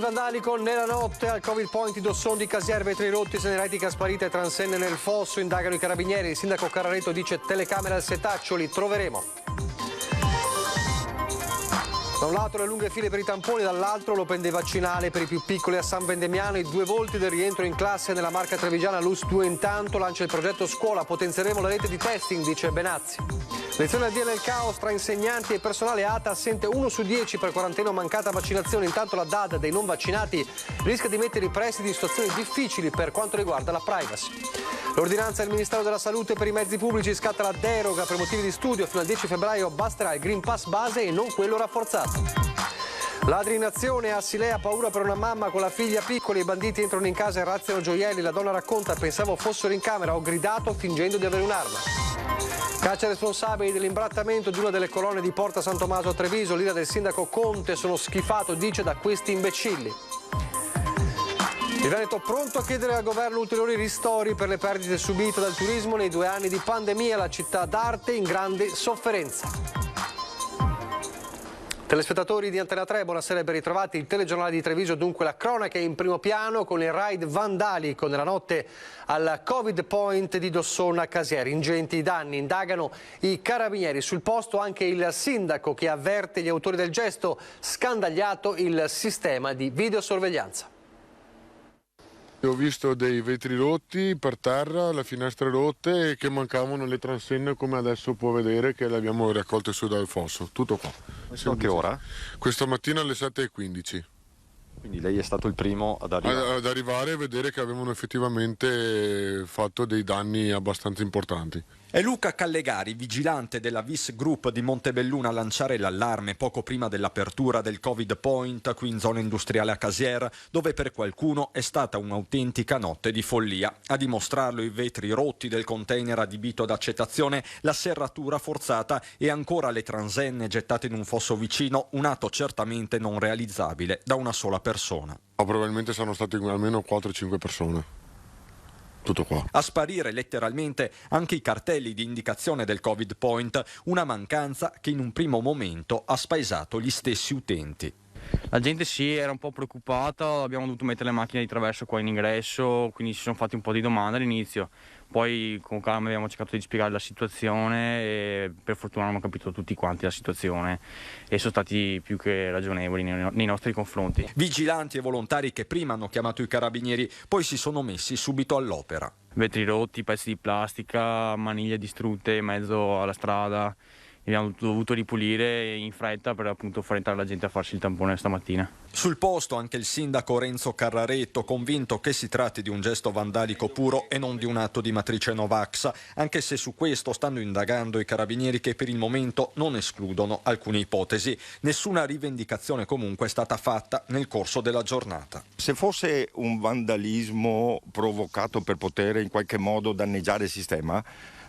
vandalico nella notte al Covid Point di Dosson di Casier, vetri rotti, segnaletica sparita e transenne nel fosso, indagano i carabinieri. Il sindaco Carrareto dice telecamere al setaccio, li troveremo. Da un lato le lunghe file per i tamponi, dall'altro l'open day vaccinale per i più piccoli a San Vendemiano, i 2 volti del rientro in classe nella Marca Trevigiana. L'US 2 intanto lancia il progetto Scuola, potenzieremo la rete di testing, dice Benazzi. Lezione al via nel caos tra insegnanti e personale. ATA assente 1 su 10 per quarantena o mancata vaccinazione. Intanto la DAD dei non vaccinati rischia di mettere i presidi in situazioni difficili per quanto riguarda la privacy. L'ordinanza del Ministero della Salute per i mezzi pubblici, scatta la deroga per motivi di studio. Fino al 10 febbraio basterà il Green Pass base e non quello rafforzato. Ladri in azione, a Silea, paura per una mamma con la figlia piccola, i banditi entrano in casa e razziano gioielli. La donna racconta: pensavo fossero in camera, ho gridato fingendo di avere un'arma. Caccia responsabili dell'imbrattamento di una delle colonne di Porta San Tommaso a Treviso. L'ira del sindaco Conte: sono schifato, dice, da questi imbecilli. Il Veneto pronto a chiedere al governo ulteriori ristori per le perdite subite dal turismo nei 2 anni di pandemia. La città d'arte in grande sofferenza. Telespettatori di Antena 3, buonasera e ben ritrovati. Il telegiornale di Treviso, dunque la cronaca è in primo piano con il raid vandalico nella notte al Covid Point di Dosson a Casier. Ingenti danni, indagano i carabinieri. Sul posto anche il sindaco che avverte gli autori del gesto, scandagliato il sistema di videosorveglianza. Ho visto dei vetri rotti per terra, le finestre rotte e che mancavano le transenne, come adesso può vedere che le abbiamo raccolte su dal fosso. Tutto qua. A che ora? Questa mattina alle 7:15. Quindi lei è stato il primo ad arrivare? Ad arrivare e vedere che avevano effettivamente fatto dei danni abbastanza importanti. È Luca Callegari, vigilante della Vis Group di Montebelluna, a lanciare l'allarme poco prima dell'apertura del Covid Point qui in zona industriale a Casier, dove per qualcuno è stata un'autentica notte di follia. A dimostrarlo i vetri rotti del container adibito ad accettazione, la serratura forzata e ancora le transenne gettate in un fosso vicino, un atto certamente non realizzabile da una sola persona. Probabilmente saranno state almeno 4-5 persone. Tutto qua. A sparire letteralmente anche i cartelli di indicazione del Covid Point, una mancanza che in un primo momento ha spaesato gli stessi utenti. La gente sì, era un po' preoccupata, abbiamo dovuto mettere le macchine di traverso qua in ingresso, quindi si sono fatti un po' di domande all'inizio. Poi con calma abbiamo cercato di spiegare la situazione e per fortuna hanno capito tutti quanti la situazione e sono stati più che ragionevoli nei nostri confronti. Vigilanti e volontari che prima hanno chiamato i carabinieri, poi si sono messi subito all'opera. Vetri rotti, pezzi di plastica, maniglie distrutte in mezzo alla strada. Abbiamo dovuto ripulire in fretta per appunto far entrare la gente a farsi il tampone stamattina. Sul posto anche il sindaco Renzo Carrareto, convinto che si tratti di un gesto vandalico puro e non di un atto di matrice Novax, anche se su questo stanno indagando i carabinieri che per il momento non escludono alcune ipotesi. Nessuna rivendicazione comunque è stata fatta nel corso della giornata. Se fosse un vandalismo provocato per poter in qualche modo danneggiare il sistema,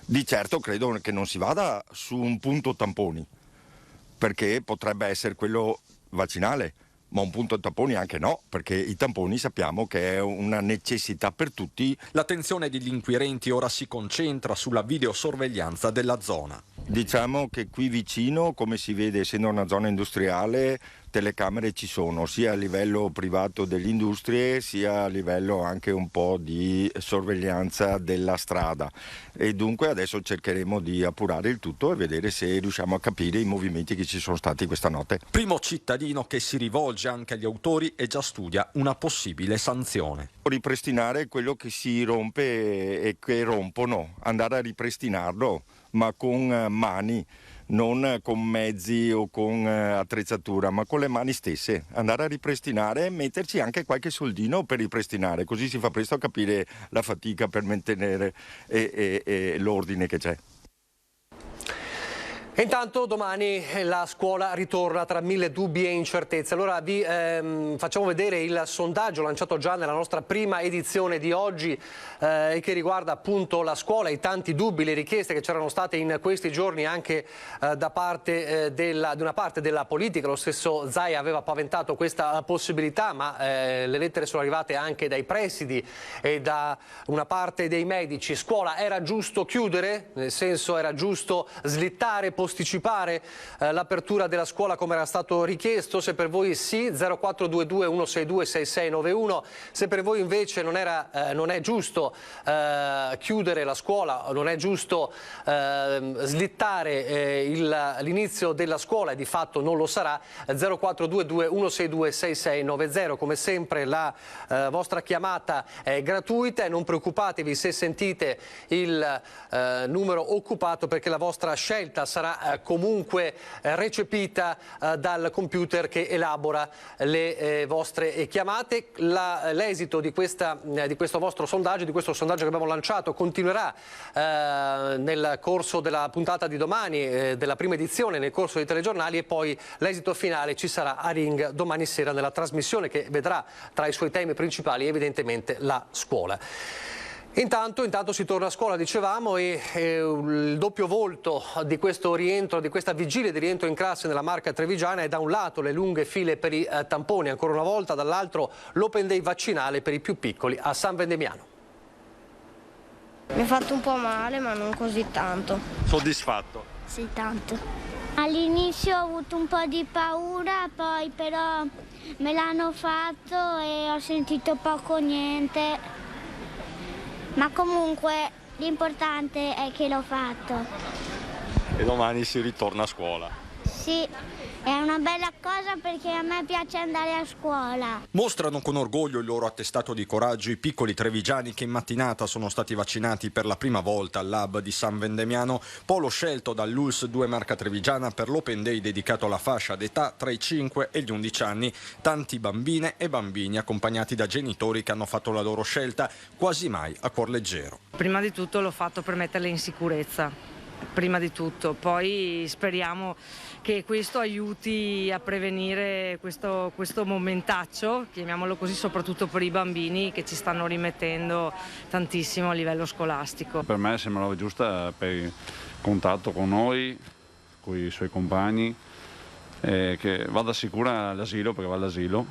di certo credo che non si vada su un punto tamponi, perché potrebbe essere quello vaccinale, ma un punto tamponi anche no, perché i tamponi sappiamo che è una necessità per tutti. L'attenzione degli inquirenti ora si concentra sulla videosorveglianza della zona. Diciamo che qui vicino, come si vede essendo una zona industriale, telecamere ci sono, sia a livello privato delle industrie, sia a livello anche un po' di sorveglianza della strada. E dunque adesso cercheremo di appurare il tutto e vedere se riusciamo a capire i movimenti che ci sono stati questa notte. Primo cittadino che si rivolge anche agli autori e già studia una possibile sanzione. Ripristinare quello che si rompe e che rompono, andare a ripristinarlo, ma con mani, non con mezzi o con attrezzatura, ma con le mani stesse. Andare a ripristinare e metterci anche qualche soldino per ripristinare, così si fa presto a capire la fatica per mantenere l'ordine che c'è. E intanto domani la scuola ritorna tra 1000 dubbi e incertezze. Allora vi facciamo vedere il sondaggio lanciato già nella nostra prima edizione di oggi e che riguarda appunto la scuola, i tanti dubbi, le richieste che c'erano state in questi giorni anche da parte di una parte della politica. Lo stesso Zaia aveva paventato questa possibilità, ma le lettere sono arrivate anche dai presidi e da una parte dei medici. Scuola era giusto chiudere? Nel senso, era giusto slittare posticipare l'apertura della scuola come era stato richiesto? Se per voi sì, 0422 162 6691. Se per voi invece non è giusto chiudere la scuola, non è giusto slittare l'inizio della scuola, e di fatto non lo sarà, 0422 162 6690. Come sempre la vostra chiamata è gratuita e non preoccupatevi se sentite il numero occupato, perché la vostra scelta sarà comunque recepita dal computer che elabora le vostre chiamate. L'esito di questo vostro sondaggio, di questo sondaggio che abbiamo lanciato, continuerà nel corso della puntata di domani, della prima edizione, nel corso dei telegiornali, e poi l'esito finale ci sarà a Ring domani sera nella trasmissione che vedrà tra i suoi temi principali evidentemente la scuola. Intanto si torna a scuola, dicevamo, e il doppio volto di questo rientro, di questa vigilia di rientro in classe nella Marca trevigiana è da un lato le lunghe file per i tamponi, ancora una volta, dall'altro l'open day vaccinale per i più piccoli a San Vendemiano. Mi ha fatto un po' male, ma non così tanto. Soddisfatto? Sì, tanto. All'inizio ho avuto un po' di paura, poi però me l'hanno fatto e ho sentito poco o niente. Ma comunque l'importante è che l'ho fatto. E domani si ritorna a scuola? Sì, è una bella cosa perché a me piace andare a scuola. Mostrano con orgoglio il loro attestato di coraggio i piccoli trevigiani che in mattinata sono stati vaccinati per la prima volta al Lab di San Vendemiano, polo scelto dall'ULSS 2 Marca Trevigiana per l'Open Day dedicato alla fascia d'età tra i 5 e gli 11 anni. Tanti bambine e bambini accompagnati da genitori che hanno fatto la loro scelta quasi mai a cuor leggero. Prima di tutto l'ho fatto per metterle in sicurezza, prima di tutto, poi speriamo che questo aiuti a prevenire questo momentaccio, chiamiamolo così, soprattutto per i bambini che ci stanno rimettendo tantissimo a livello scolastico. Per me sembrava giusta per il contatto con noi, con i suoi compagni, che vada sicura all'asilo, perché va all'asilo,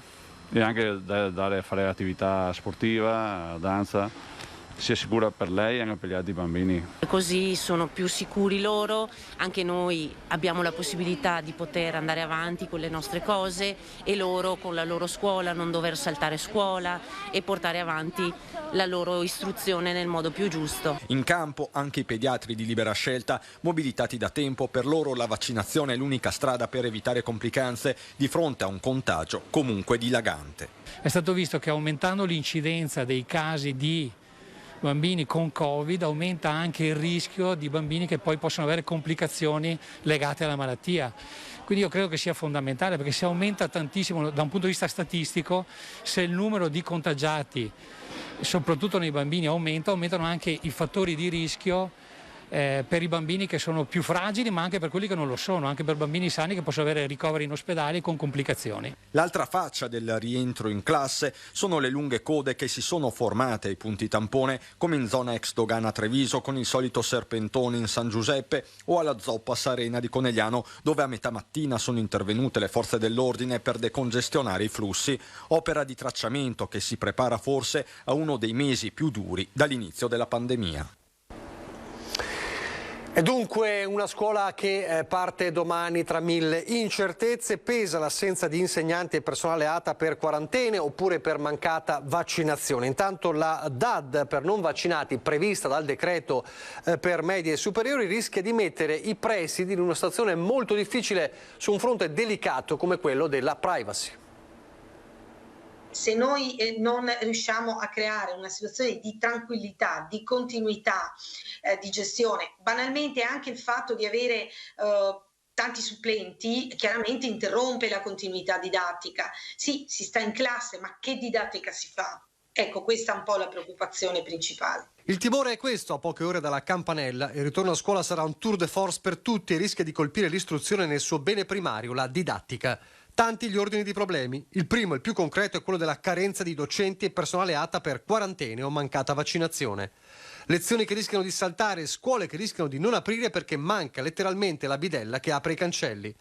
e anche dare a fare attività sportiva, danza, sia sicura per lei e anche per gli altri bambini. Così sono più sicuri loro, anche noi abbiamo la possibilità di poter andare avanti con le nostre cose e loro con la loro scuola non dover saltare scuola e portare avanti la loro istruzione nel modo più giusto. In campo anche i pediatri di libera scelta, mobilitati da tempo. Per loro la vaccinazione è l'unica strada per evitare complicanze di fronte a un contagio comunque dilagante. È stato visto che aumentando l'incidenza dei casi di bambini con Covid aumenta anche il rischio di bambini che poi possono avere complicazioni legate alla malattia. Quindi io credo che sia fondamentale, perché se aumenta tantissimo da un punto di vista statistico, se il numero di contagiati, soprattutto nei bambini, aumentano anche i fattori di rischio per i bambini che sono più fragili, ma anche per quelli che non lo sono, anche per bambini sani che possono avere ricoveri in ospedale con complicazioni. L'altra faccia del rientro in classe sono le lunghe code che si sono formate ai punti tampone, come in zona ex dogana Treviso con il solito serpentone in San Giuseppe, o alla zoppa Sarena di Conegliano, dove a metà mattina sono intervenute le forze dell'ordine per decongestionare i flussi, opera di tracciamento che si prepara forse a uno dei mesi più duri dall'inizio della pandemia. E dunque una scuola che parte domani tra mille incertezze. Pesa l'assenza di insegnanti e personale ATA per quarantene oppure per mancata vaccinazione. Intanto la DAD per non vaccinati prevista dal decreto per medie e superiori rischia di mettere i presidi in una situazione molto difficile su un fronte delicato come quello della privacy. Se noi non riusciamo a creare una situazione di tranquillità, di continuità di gestione, banalmente anche il fatto di avere tanti supplenti chiaramente interrompe la continuità didattica. Sì, si sta in classe, ma che didattica si fa? Ecco, questa è un po' la preoccupazione principale. Il timore è questo: a poche ore dalla campanella il ritorno a scuola sarà un tour de force per tutti e rischia di colpire l'istruzione nel suo bene primario, la didattica. Tanti gli ordini di problemi. Il primo, il più concreto, è quello della carenza di docenti e personale ATA per quarantene o mancata vaccinazione. Lezioni che rischiano di saltare, scuole che rischiano di non aprire perché manca letteralmente la bidella che apre i cancelli.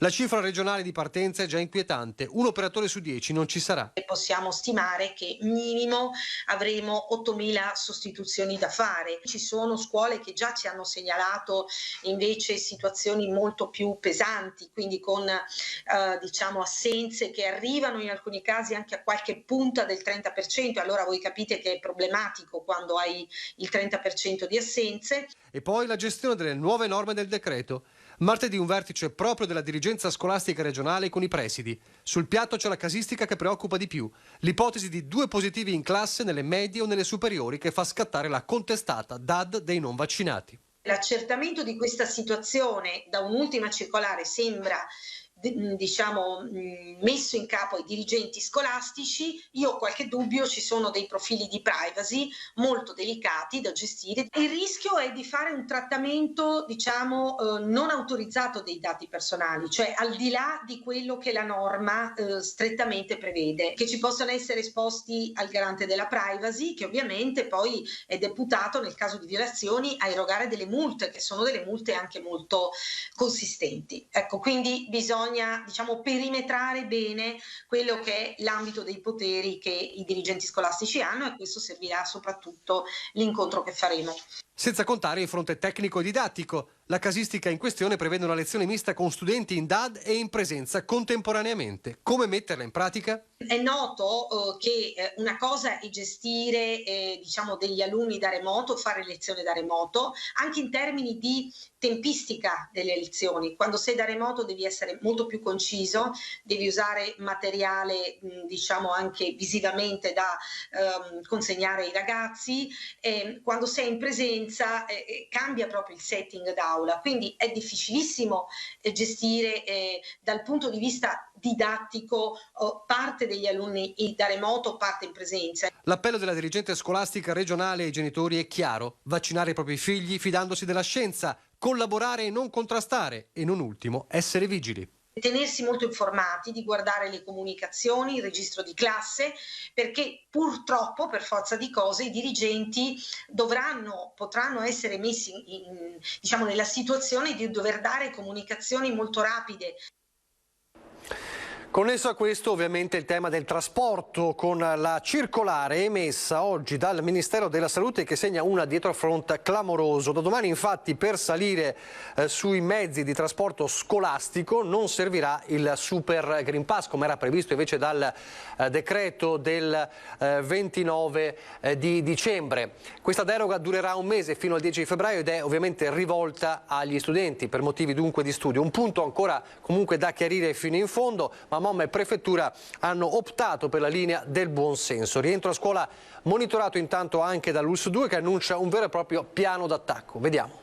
La cifra regionale di partenza è già inquietante, un operatore su 10 non ci sarà. Possiamo stimare che minimo avremo 8.000 sostituzioni da fare. Ci sono scuole che già ci hanno segnalato invece situazioni molto più pesanti, quindi con assenze che arrivano in alcuni casi anche a qualche punta del 30%. Allora voi capite che è problematico quando hai il 30% di assenze. E poi la gestione delle nuove norme del decreto. Martedì un vertice proprio della dirigenza scolastica regionale con i presidi. Sul piatto c'è la casistica che preoccupa di più. L'ipotesi di 2 positivi in classe nelle medie o nelle superiori che fa scattare la contestata DAD dei non vaccinati. L'accertamento di questa situazione da un'ultima circolare sembra messo in capo ai dirigenti scolastici. Io ho qualche dubbio, ci sono dei profili di privacy molto delicati da gestire. Il rischio è di fare un trattamento non autorizzato dei dati personali, cioè al di là di quello che la norma strettamente prevede, che ci possano essere esposti al garante della privacy, che ovviamente poi è deputato nel caso di violazioni a erogare delle multe, che sono delle multe anche molto consistenti. Ecco, quindi bisogna perimetrare bene quello che è l'ambito dei poteri che i dirigenti scolastici hanno, e questo servirà soprattutto l'incontro che faremo. Senza contare il fronte tecnico e didattico. La casistica in questione prevede una lezione mista con studenti in DAD e in presenza contemporaneamente. Come metterla in pratica? È noto che una cosa è gestire degli alunni da remoto, fare lezione da remoto, anche in termini di tempistica delle lezioni. Quando sei da remoto devi essere molto più conciso, devi usare materiale anche visivamente da consegnare ai ragazzi. Quando sei in presenza cambia proprio il setting d'aula, quindi è difficilissimo gestire dal punto di vista didattico parte degli alunni da remoto, parte in presenza. L'appello della dirigente scolastica regionale ai genitori è chiaro: vaccinare i propri figli fidandosi della scienza, collaborare e non contrastare, e non ultimo essere vigili. Tenersi molto informati, di guardare le comunicazioni, il registro di classe, perché purtroppo per forza di cose i dirigenti potranno essere messi nella situazione di dover dare comunicazioni molto rapide. Connesso a questo ovviamente il tema del trasporto, con la circolare emessa oggi dal Ministero della Salute che segna una dietrofront clamoroso. Da domani infatti per salire sui mezzi di trasporto scolastico non servirà il Super Green Pass come era previsto invece dal decreto del 29 di dicembre. Questa deroga durerà un mese fino al 10 febbraio ed è ovviamente rivolta agli studenti per motivi dunque di studio. Un punto ancora comunque da chiarire fino in fondo, ma MOM e Prefettura hanno optato per la linea del buonsenso. Rientro a scuola monitorato intanto anche dall'ULSS 2 che annuncia un vero e proprio piano d'attacco. Vediamo.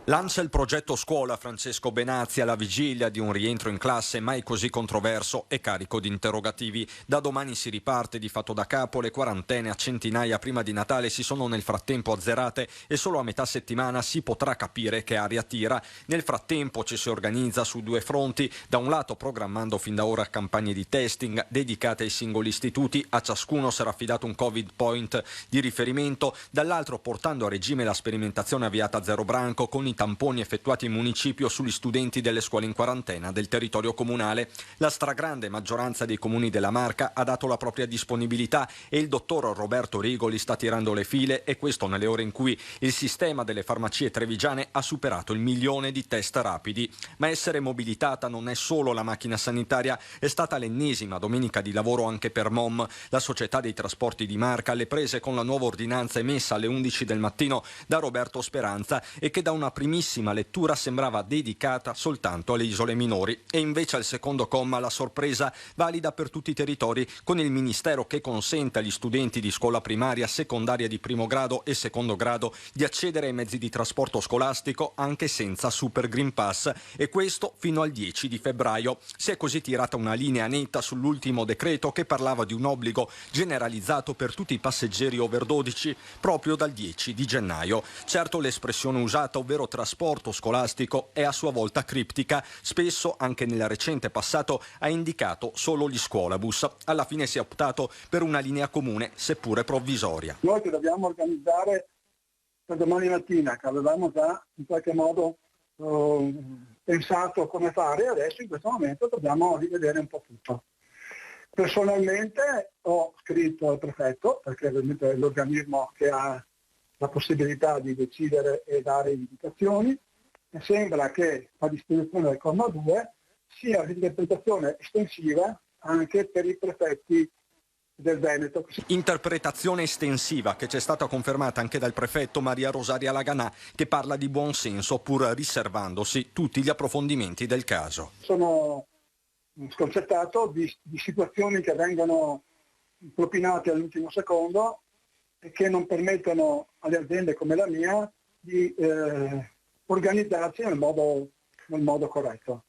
Lancia il progetto scuola Francesco Benazzi alla vigilia di un rientro in classe mai così controverso e carico di interrogativi. Da domani si riparte di fatto da capo, le quarantene a centinaia prima di Natale si sono nel frattempo azzerate e solo a metà settimana si potrà capire che aria tira. Nel frattempo ci si organizza su 2 fronti, da un lato programmando fin da ora campagne di testing dedicate ai singoli istituti, a ciascuno sarà affidato un Covid point di riferimento, dall'altro portando a regime la sperimentazione avviata a Zero Branco con i tamponi effettuati in municipio sugli studenti delle scuole in quarantena del territorio comunale. La stragrande maggioranza dei comuni della Marca ha dato la propria disponibilità e il dottor Roberto Rigoli sta tirando le file, e questo nelle ore in cui il sistema delle farmacie trevigiane ha superato il 1 milione di test rapidi. Ma essere mobilitata non è solo la macchina sanitaria, è stata l'ennesima domenica di lavoro anche per MOM, la società dei trasporti di Marca, alle prese con la nuova ordinanza emessa alle 11 del mattino da Roberto Speranza e che da una primissima lettura sembrava dedicata soltanto alle isole minori, e invece al secondo comma la sorpresa valida per tutti i territori, con il Ministero che consente agli studenti di scuola primaria, secondaria di primo grado e secondo grado di accedere ai mezzi di trasporto scolastico anche senza Super Green Pass, e questo fino al 10 di febbraio. Si è così tirata una linea netta sull'ultimo decreto che parlava di un obbligo generalizzato per tutti i passeggeri over 12 proprio dal 10 di gennaio. Certo, l'espressione usata, ovvero trasporto scolastico, è a sua volta criptica. Spesso, anche nel recente passato, ha indicato solo gli scuolabus. Alla fine si è optato per una linea comune, seppure provvisoria. Noi ci dobbiamo organizzare per domani mattina, che avevamo già in qualche modo pensato come fare, adesso in questo momento dobbiamo rivedere un po' tutto. Personalmente ho scritto al prefetto, perché ovviamente è l'organismo che ha la possibilità di decidere e dare indicazioni, e sembra che la disposizione del comma 2 sia l'interpretazione estensiva anche per i prefetti del Veneto. Interpretazione estensiva che c'è stata confermata anche dal prefetto Maria Rosaria Laganà, che parla di buon senso pur riservandosi tutti gli approfondimenti del caso. Sono sconcertato di situazioni che vengono propinate all'ultimo secondo e che non permettono alle aziende come la mia di organizzarsi nel modo corretto.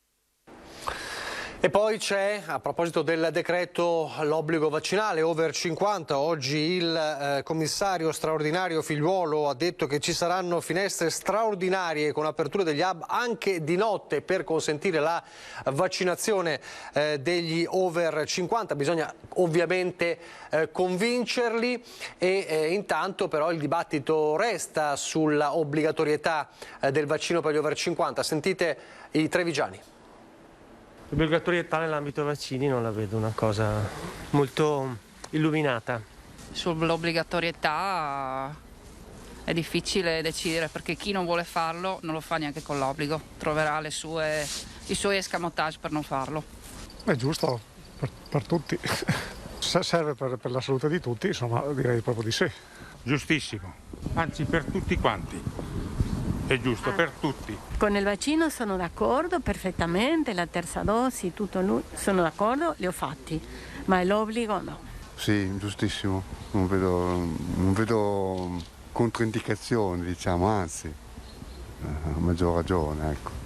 E poi c'è, a proposito del decreto, l'obbligo vaccinale over 50. Oggi il commissario straordinario Figliuolo ha detto che ci saranno finestre straordinarie con apertura degli hub anche di notte per consentire la vaccinazione degli over 50. Bisogna ovviamente convincerli e intanto però il dibattito resta sulla obbligatorietà del vaccino per gli over 50. Sentite i trevigiani. L'obbligatorietà nell'ambito vaccini non la vedo una cosa molto illuminata. Sull'obbligatorietà è difficile decidere, perché chi non vuole farlo non lo fa neanche con l'obbligo, troverà i suoi escamotage per non farlo. È giusto per tutti, se serve per la salute di tutti, insomma direi proprio di sì. Giustissimo, anzi per tutti quanti. È giusto per tutti. Con il vaccino sono d'accordo perfettamente, la terza dose, tutto sono d'accordo, li ho fatti, ma l'obbligo no. Sì, giustissimo, non vedo controindicazioni, diciamo, anzi, a maggior ragione, ecco.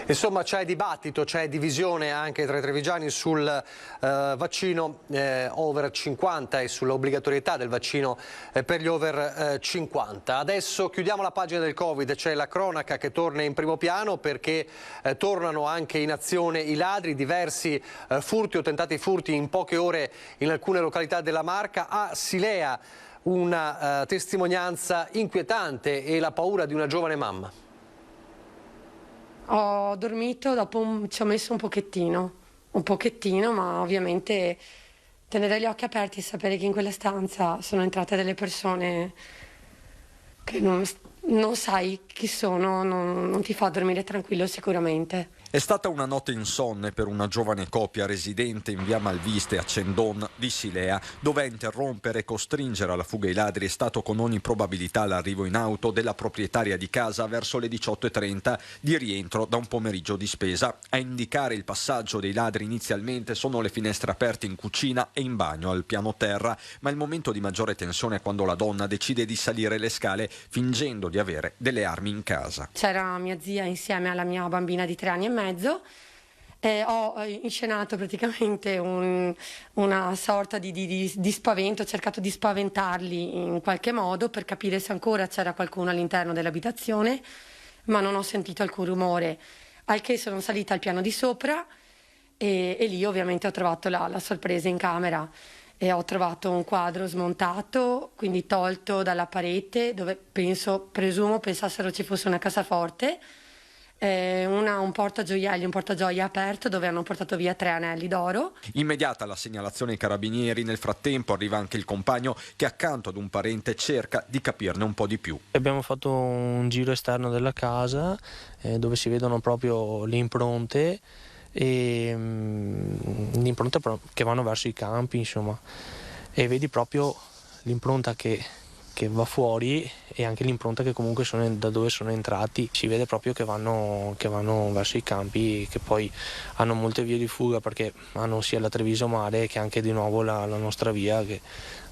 Insomma c'è dibattito, c'è divisione anche tra i trevigiani sul vaccino over 50 e sull'obbligatorietà del vaccino per gli over 50. Adesso chiudiamo la pagina del Covid, c'è la cronaca che torna in primo piano perché tornano anche in azione i ladri, diversi furti o tentati furti in poche ore in alcune località della Marca. A Silea una testimonianza inquietante e la paura di una giovane mamma. Ho dormito, dopo ci ho messo un pochettino, ma ovviamente tenere gli occhi aperti e sapere che in quella stanza sono entrate delle persone che non sai chi sono, non ti fa dormire tranquillo sicuramente. È stata una notte insonne per una giovane coppia residente in via Malviste a Cendon di Silea, dove a interrompere e costringere alla fuga i ladri è stato con ogni probabilità l'arrivo in auto della proprietaria di casa verso le 18:30 di rientro da un pomeriggio di spesa. A indicare il passaggio dei ladri inizialmente sono le finestre aperte in cucina e in bagno al piano terra, ma il momento di maggiore tensione è quando la donna decide di salire le scale fingendo di avere delle armi in casa. C'era mia zia insieme alla mia bambina di 3 anni e mezzo. Ho inscenato praticamente una sorta di spavento, ho cercato di spaventarli in qualche modo per capire se ancora c'era qualcuno all'interno dell'abitazione, ma non ho sentito alcun rumore, al che sono salita al piano di sopra e lì ovviamente ho trovato la sorpresa in camera e ho trovato un quadro smontato, quindi tolto dalla parete, dove presumo pensassero ci fosse una cassaforte. Un portagioielli, un portagioia aperto dove hanno portato via 3 anelli d'oro. Immediata la segnalazione ai carabinieri, nel frattempo arriva anche il compagno che accanto ad un parente cerca di capirne un po' di più. Abbiamo fatto un giro esterno della casa dove si vedono proprio le impronte che vanno verso i campi, insomma, e vedi proprio l'impronta che va fuori e anche l'impronta che comunque da dove sono entrati. Si vede proprio che vanno verso i campi, che poi hanno molte vie di fuga perché hanno sia la Treviso Mare che anche di nuovo la nostra via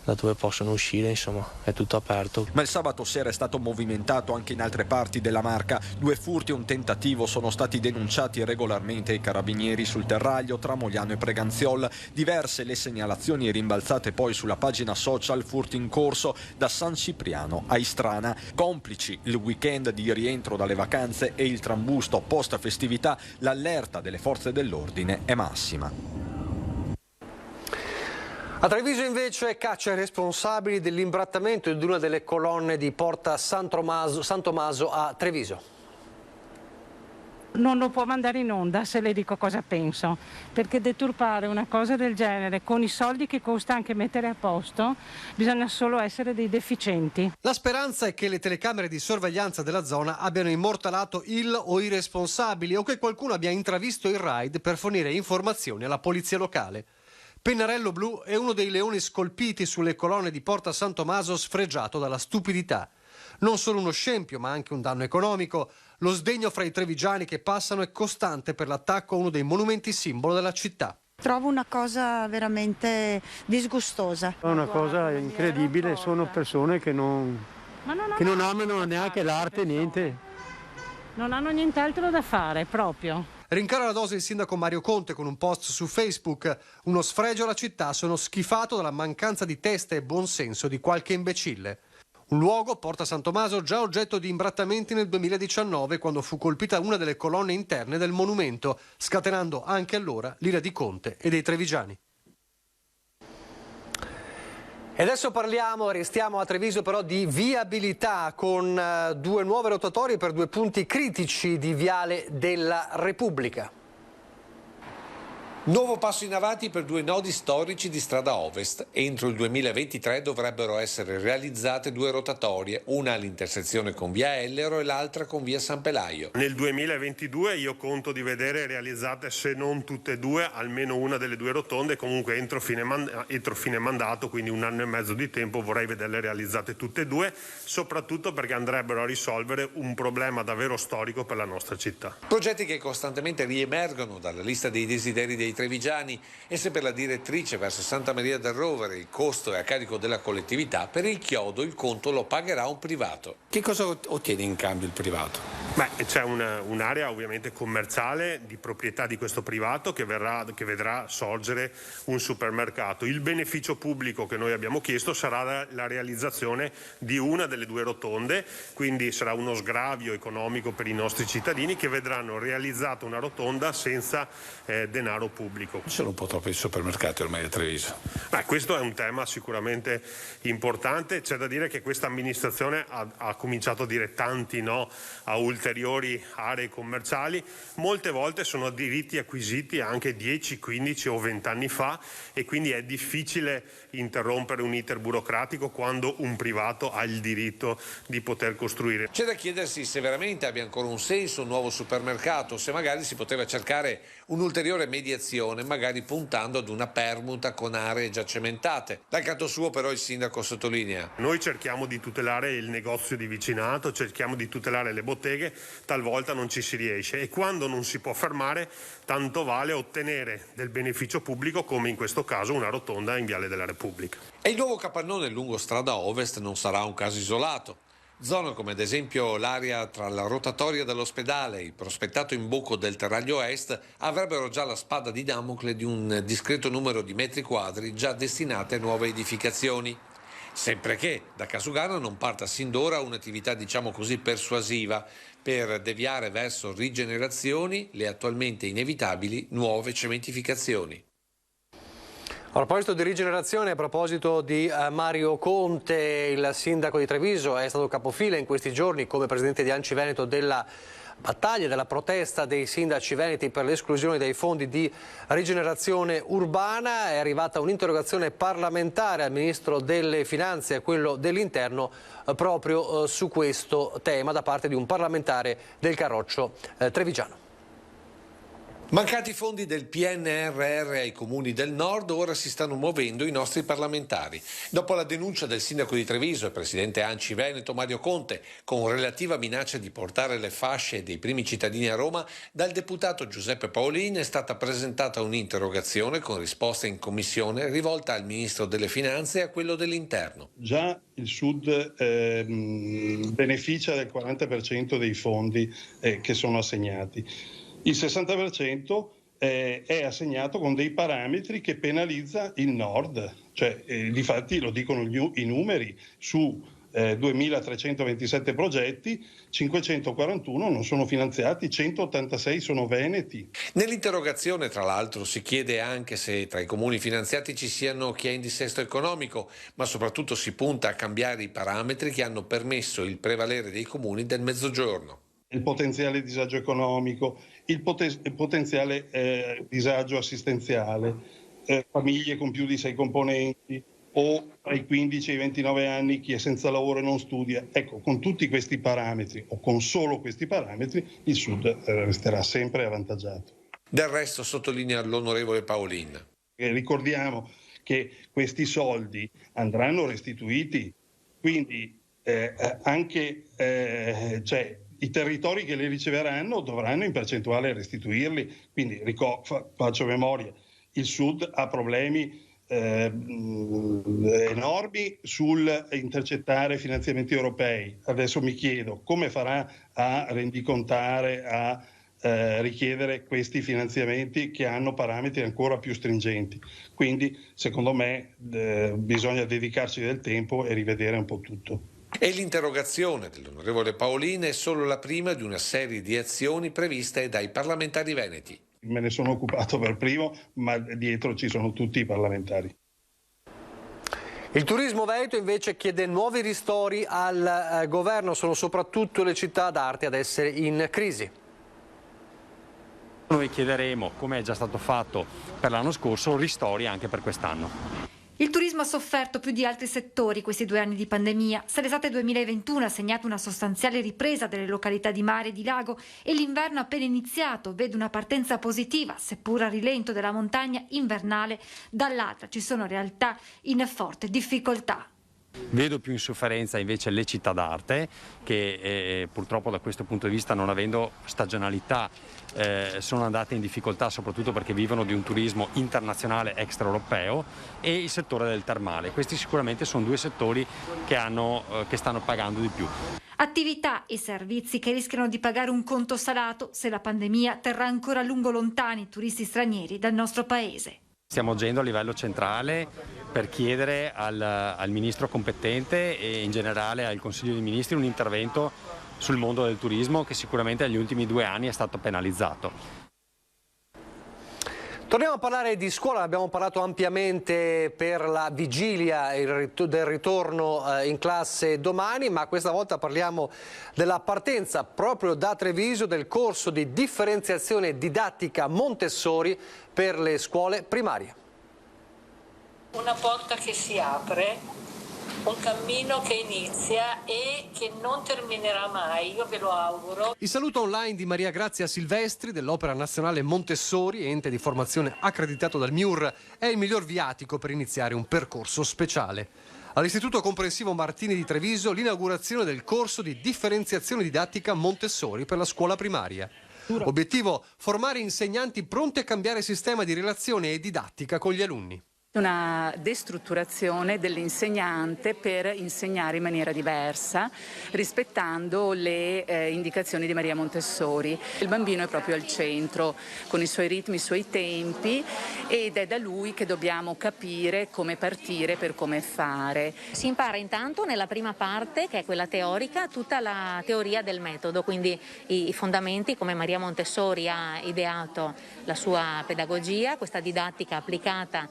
da dove possono uscire, insomma, è tutto aperto. Ma il sabato sera è stato movimentato anche in altre parti della Marca. 2 furti e un tentativo sono stati denunciati regolarmente ai carabinieri sul Terraglio tra Mogliano e Preganziol. Diverse le segnalazioni rimbalzate poi sulla pagina social, furti in corso da San Cipriano a Istrana. Complici il weekend di rientro dalle vacanze e il trambusto post festività, l'allerta delle forze dell'ordine è massima. A Treviso invece caccia i responsabili dell'imbrattamento di una delle colonne di Porta San Tommaso a Treviso. non lo può mandare in onda se le dico cosa penso, perché deturpare una cosa del genere con i soldi che costa anche mettere a posto, bisogna solo essere dei deficienti. La speranza è che le telecamere di sorveglianza della zona abbiano immortalato il o i responsabili o che qualcuno abbia intravisto il raid per fornire informazioni alla polizia locale. Pennarello Blu è uno dei leoni scolpiti sulle colonne di Porta San Tommaso sfregiato dalla stupidità. Non solo uno scempio, ma anche un danno economico. Lo sdegno fra i trevigiani che passano è costante per l'attacco a uno dei monumenti simbolo della città. Trovo una cosa veramente disgustosa. È una cosa incredibile, sono persone che non amano neanche l'arte, niente. Non hanno nient'altro da fare, proprio. Rincara la dose il sindaco Mario Conte con un post su Facebook. Uno sfregio alla città, sono schifato dalla mancanza di testa e buonsenso di qualche imbecille. Un luogo, Porta San Tommaso, già oggetto di imbrattamenti nel 2019 quando fu colpita una delle colonne interne del monumento, scatenando anche allora l'ira di Conte e dei trevigiani. E adesso restiamo a Treviso però di viabilità con due nuove rotatorie per due punti critici di Viale della Repubblica. Nuovo passo in avanti per due nodi storici di strada ovest. Entro il 2023 dovrebbero essere realizzate due rotatorie, una all'intersezione con via Ellero e l'altra con via San Pelaio. Nel 2022 io conto di vedere realizzate, se non tutte e due, almeno una delle due rotonde, comunque entro fine mandato, quindi un anno e mezzo di tempo vorrei vederle realizzate tutte e due, soprattutto perché andrebbero a risolvere un problema davvero storico per la nostra città. Progetti che costantemente riemergono dalla lista dei desideri dei trevigiani, e se per la direttrice verso Santa Maria del Rovere il costo è a carico della collettività, per il chiodo il conto lo pagherà un privato. Che cosa ottiene in cambio il privato? C'è un'area ovviamente commerciale di proprietà di questo privato che vedrà sorgere un supermercato. Il beneficio pubblico che noi abbiamo chiesto sarà la realizzazione di una delle due rotonde, quindi sarà uno sgravio economico per i nostri cittadini che vedranno realizzata una rotonda senza denaro pubblico. Ci sono un po' troppi supermercati ormai a Treviso. Questo è un tema sicuramente importante. C'è da dire che questa amministrazione ha cominciato a dire tanti no a ulteriori aree commerciali. Molte volte sono diritti acquisiti anche 10, 15 o 20 anni fa, e quindi è difficile interrompere un iter burocratico quando un privato ha il diritto di poter costruire. C'è da chiedersi se veramente abbia ancora un senso un nuovo supermercato, se magari si poteva cercare un'ulteriore mediazione, magari puntando ad una permuta con aree già cementate. Dal canto suo però il sindaco sottolinea: noi cerchiamo di tutelare il negozio di vicinato, cerchiamo di tutelare le botteghe, talvolta non ci si riesce, e quando non si può fermare tanto vale ottenere del beneficio pubblico, come in questo caso una rotonda in Viale della Repubblica. E il nuovo capannone lungo strada ovest non sarà un caso isolato. Zone come ad esempio l'area tra la rotatoria dell'ospedale e il prospettato imbocco del Terraglio Est avrebbero già la spada di Damocle di un discreto numero di metri quadri già destinate a nuove edificazioni. Sempre che da Casugano non parta sin d'ora un'attività diciamo così persuasiva per deviare verso rigenerazioni le attualmente inevitabili nuove cementificazioni. A proposito di rigenerazione, a proposito di Mario Conte, il sindaco di Treviso è stato capofila in questi giorni come presidente di ANCI Veneto della battaglia, della protesta dei sindaci veneti per l'esclusione dei fondi di rigenerazione urbana. È arrivata un'interrogazione parlamentare al Ministro delle Finanze e a quello dell'Interno proprio su questo tema da parte di un parlamentare del Carroccio trevigiano. Mancati fondi del PNRR ai comuni del nord, ora si stanno muovendo i nostri parlamentari. Dopo la denuncia del sindaco di Treviso e presidente ANCI Veneto Mario Conte, con relativa minaccia di portare le fasce dei primi cittadini a Roma, dal deputato Giuseppe Paolin è stata presentata un'interrogazione con risposta in commissione rivolta al Ministro delle Finanze e a quello dell'Interno. Già il Sud beneficia del 40% dei fondi che sono assegnati. Il 60% è assegnato con dei parametri che penalizza il Nord, cioè difatti lo dicono i numeri, su 2.327 progetti, 541 non sono finanziati, 186 sono veneti. Nell'interrogazione, tra l'altro, si chiede anche se tra i comuni finanziati ci siano chi è in dissesto economico, ma soprattutto si punta a cambiare i parametri che hanno permesso il prevalere dei comuni del Mezzogiorno. il potenziale disagio economico, il potenziale disagio assistenziale, famiglie con più di 6 componenti o tra i 15 e i 29 anni chi è senza lavoro e non studia. Ecco, con tutti questi parametri o con solo questi parametri il Sud resterà sempre avvantaggiato. Del resto, sottolinea l'onorevole Paolin. Ricordiamo che questi soldi andranno restituiti, quindi i territori che li riceveranno dovranno in percentuale restituirli, quindi faccio memoria, il Sud ha problemi enormi sul intercettare finanziamenti europei. Adesso mi chiedo come farà a rendicontare, a richiedere questi finanziamenti che hanno parametri ancora più stringenti. Quindi secondo me bisogna dedicarci del tempo e rivedere un po' tutto. E l'interrogazione dell'onorevole Paolin è solo la prima di una serie di azioni previste dai parlamentari veneti. Me ne sono occupato per primo, ma dietro ci sono tutti i parlamentari. Il turismo veneto invece chiede nuovi ristori al governo, sono soprattutto le città d'arte ad essere in crisi. Noi chiederemo, come è già stato fatto per l'anno scorso, ristori anche per quest'anno. Il turismo ha sofferto più di altri settori questi 2 anni di pandemia. Se l'estate 2021 ha segnato una sostanziale ripresa delle località di mare e di lago e l'inverno appena iniziato vede una partenza positiva, seppur a rilento, della montagna invernale, dall'altra ci sono realtà in forte difficoltà. Vedo più in sofferenza invece le città d'arte che purtroppo da questo punto di vista, non avendo stagionalità, sono andate in difficoltà soprattutto perché vivono di un turismo internazionale extraeuropeo, e il settore del termale. Questi sicuramente sono 2 settori che stanno pagando di più. Attività e servizi che rischiano di pagare un conto salato se la pandemia terrà ancora a lungo lontani i turisti stranieri dal nostro paese. Stiamo agendo a livello centrale per chiedere al ministro competente e in generale al Consiglio dei Ministri un intervento sul mondo del turismo che sicuramente negli ultimi 2 anni è stato penalizzato. Torniamo a parlare di scuola, abbiamo parlato ampiamente per la vigilia del ritorno in classe domani, ma questa volta parliamo della partenza proprio da Treviso del corso di differenziazione didattica Montessori per le scuole primarie. Una porta che si apre, un cammino che inizia e che non terminerà mai, io ve lo auguro. Il saluto online di Maria Grazia Silvestri dell'Opera Nazionale Montessori, ente di formazione accreditato dal MIUR, è il miglior viatico per iniziare un percorso speciale. All'Istituto Comprensivo Martini di Treviso l'inaugurazione del corso di differenziazione didattica Montessori per la scuola primaria. Obiettivo: formare insegnanti pronti a cambiare sistema di relazione e didattica con gli alunni. Una destrutturazione dell'insegnante per insegnare in maniera diversa, rispettando le indicazioni di Maria Montessori. Il bambino è proprio al centro, con i suoi ritmi, i suoi tempi, ed è da lui che dobbiamo capire come partire per come fare. Si impara intanto nella prima parte, che è quella teorica, tutta la teoria del metodo, quindi i fondamenti, come Maria Montessori ha ideato la sua pedagogia, questa didattica applicata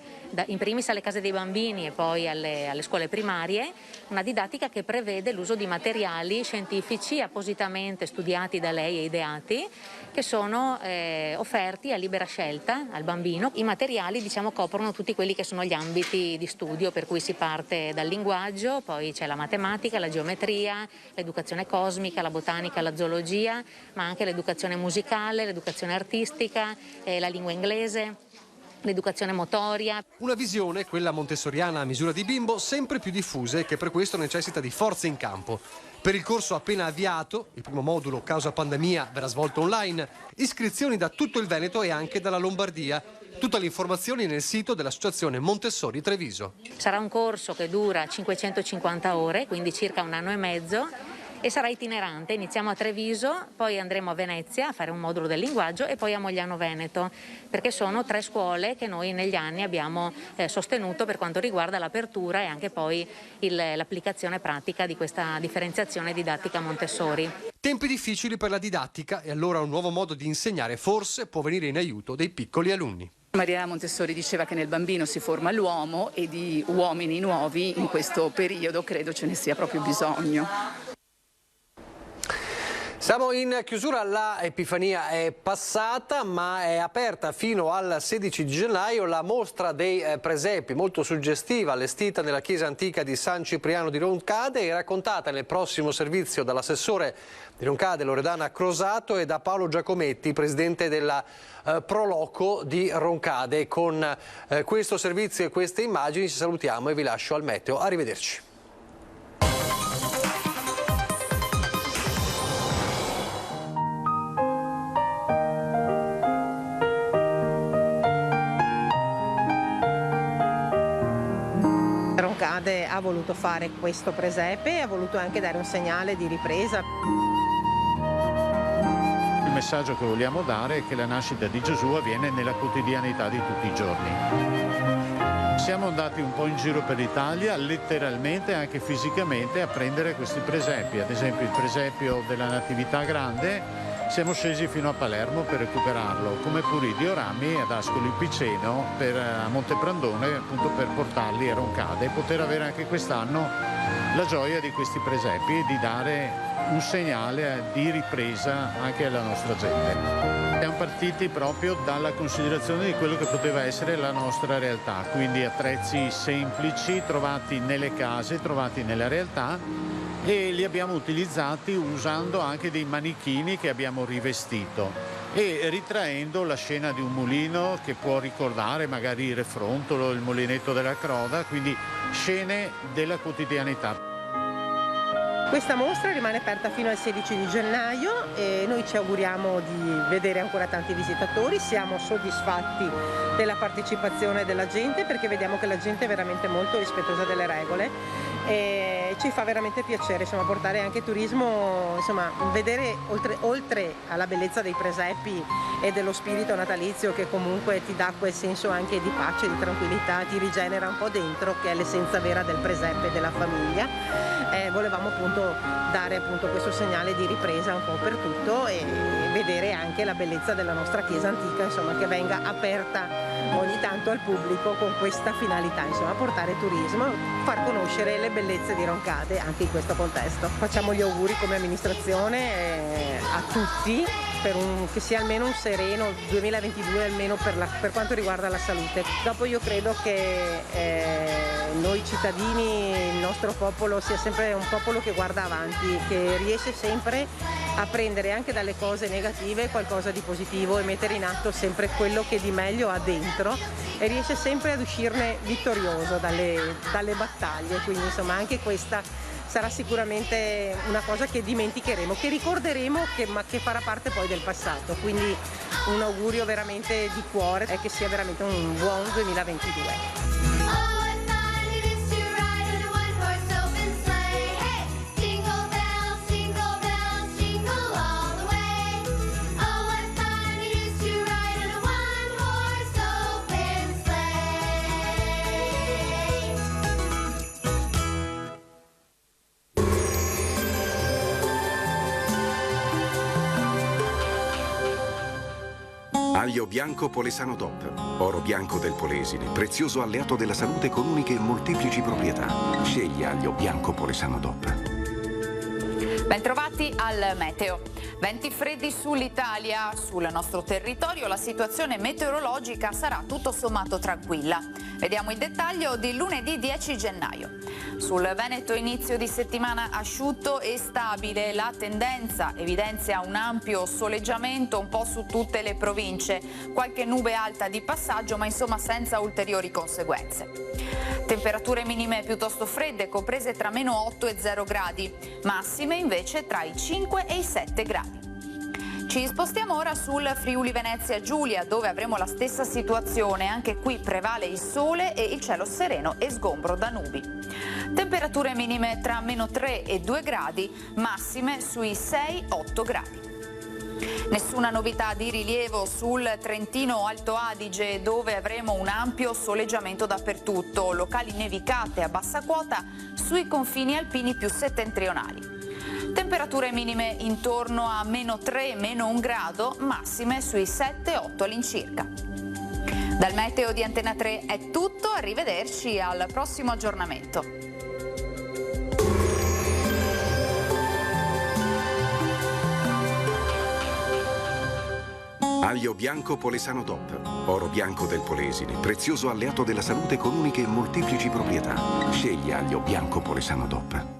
in primis alle case dei bambini e poi alle scuole primarie, una didattica che prevede l'uso di materiali scientifici appositamente studiati da lei e ideati, che sono offerti a libera scelta al bambino. I materiali, coprono tutti quelli che sono gli ambiti di studio, per cui si parte dal linguaggio, poi c'è la matematica, la geometria, l'educazione cosmica, la botanica, la zoologia, ma anche l'educazione musicale, l'educazione artistica, la lingua inglese, l'educazione motoria. Una visione, quella montessoriana a misura di bimbo, sempre più diffusa e che per questo necessita di forze in campo. Per il corso appena avviato, il primo modulo causa pandemia verrà svolto online, iscrizioni da tutto il Veneto e anche dalla Lombardia. Tutte le informazioni nel sito dell'Associazione Montessori Treviso. Sarà un corso che dura 550 ore, quindi circa 1 anno e mezzo, e sarà itinerante. Iniziamo a Treviso, poi andremo a Venezia a fare un modulo del linguaggio e poi a Mogliano Veneto, perché sono 3 scuole che noi negli anni abbiamo sostenuto per quanto riguarda l'apertura e anche poi l'applicazione pratica di questa differenziazione didattica Montessori. Tempi difficili per la didattica e allora un nuovo modo di insegnare forse può venire in aiuto dei piccoli alunni. Maria Montessori diceva che nel bambino si forma l'uomo, e di uomini nuovi in questo periodo credo ce ne sia proprio bisogno. Siamo in chiusura, la Epifania è passata ma è aperta fino al 16 gennaio la mostra dei presepi, molto suggestiva, allestita nella chiesa antica di San Cipriano di Roncade e raccontata nel prossimo servizio dall'assessore di Roncade Loredana Crosato e da Paolo Giacometti, presidente della Proloco di Roncade. Con questo servizio e queste immagini ci salutiamo e vi lascio al meteo. Arrivederci. Roncade ha voluto fare questo presepe e ha voluto anche dare un segnale di ripresa. Il messaggio che vogliamo dare è che la nascita di Gesù avviene nella quotidianità di tutti i giorni. Siamo andati un po' in giro per l'Italia, letteralmente e anche fisicamente, a prendere questi presepi. Ad esempio il presepio della Natività Grande, siamo scesi fino a Palermo per recuperarlo, come pure i diorammi ad Ascoli Piceno, a Monteprandone, appunto per portarli a Roncade e poter avere anche quest'anno la gioia di questi presepi e di dare un segnale di ripresa anche alla nostra gente. Siamo partiti proprio dalla considerazione di quello che poteva essere la nostra realtà, quindi attrezzi semplici trovati nelle case, trovati nella realtà, e li abbiamo utilizzati usando anche dei manichini che abbiamo rivestito e ritraendo la scena di un mulino che può ricordare magari il refrontolo, il mulinetto della Croda, quindi scene della quotidianità. Questa mostra rimane aperta fino al 16 di gennaio e noi ci auguriamo di vedere ancora tanti visitatori. Siamo soddisfatti della partecipazione della gente perché vediamo che la gente è veramente molto rispettosa delle regole e ci fa veramente piacere, insomma, portare anche turismo, insomma, vedere oltre alla bellezza dei presepi e dello spirito natalizio che comunque ti dà quel senso anche di pace, di tranquillità, ti rigenera un po' dentro, che è l'essenza vera del presepe e della famiglia. Volevamo appunto dare questo segnale di ripresa un po' per tutto e vedere anche la bellezza della nostra chiesa antica, insomma, che venga aperta ogni tanto al pubblico con questa finalità, insomma, portare turismo, far conoscere le bellezze di Roncade anche in questo contesto. Facciamo gli auguri come amministrazione a tutti che sia almeno un sereno 2022 almeno per quanto riguarda la salute. Dopo io credo che noi cittadini, il nostro popolo sia sempre un popolo che guarda avanti, che riesce sempre a prendere anche dalle cose negative qualcosa di positivo e mettere in atto sempre quello che di meglio ha dentro e riesce sempre ad uscirne vittorioso dalle battaglie, quindi insomma anche questa sarà sicuramente una cosa che dimenticheremo, che ricorderemo, ma che farà parte poi del passato, quindi un augurio veramente di cuore e che sia veramente un buon 2022. Aglio bianco Polesano DOP, oro bianco del Polesine, prezioso alleato della salute con uniche e molteplici proprietà. Scegli aglio bianco Polesano DOP. Bentrovati al meteo. Venti freddi sull'Italia, sul nostro territorio la situazione meteorologica sarà tutto sommato tranquilla. Vediamo il dettaglio di lunedì 10 gennaio. Sul Veneto inizio di settimana asciutto e stabile, la tendenza evidenzia un ampio soleggiamento un po' su tutte le province, qualche nube alta di passaggio ma insomma senza ulteriori conseguenze. Temperature minime piuttosto fredde, comprese tra -8 e 0 gradi, massime invece tra i 5 e i 7 gradi. Ci spostiamo ora sul Friuli Venezia Giulia, dove avremo la stessa situazione. Anche qui prevale il sole e il cielo sereno e sgombro da nubi. Temperature minime tra -3 e 2 gradi, massime sui 6-8 gradi. Nessuna novità di rilievo sul Trentino Alto Adige, dove avremo un ampio soleggiamento dappertutto, locali nevicate a bassa quota sui confini alpini più settentrionali. Temperature minime intorno a -3, -1 grado, massime sui 7-8 all'incirca. Dal meteo di Antena 3 è tutto, arrivederci al prossimo aggiornamento. Aglio bianco Polesano DOP. Oro bianco del Polesine, prezioso alleato della salute con uniche e molteplici proprietà. Scegli aglio bianco Polesano DOP.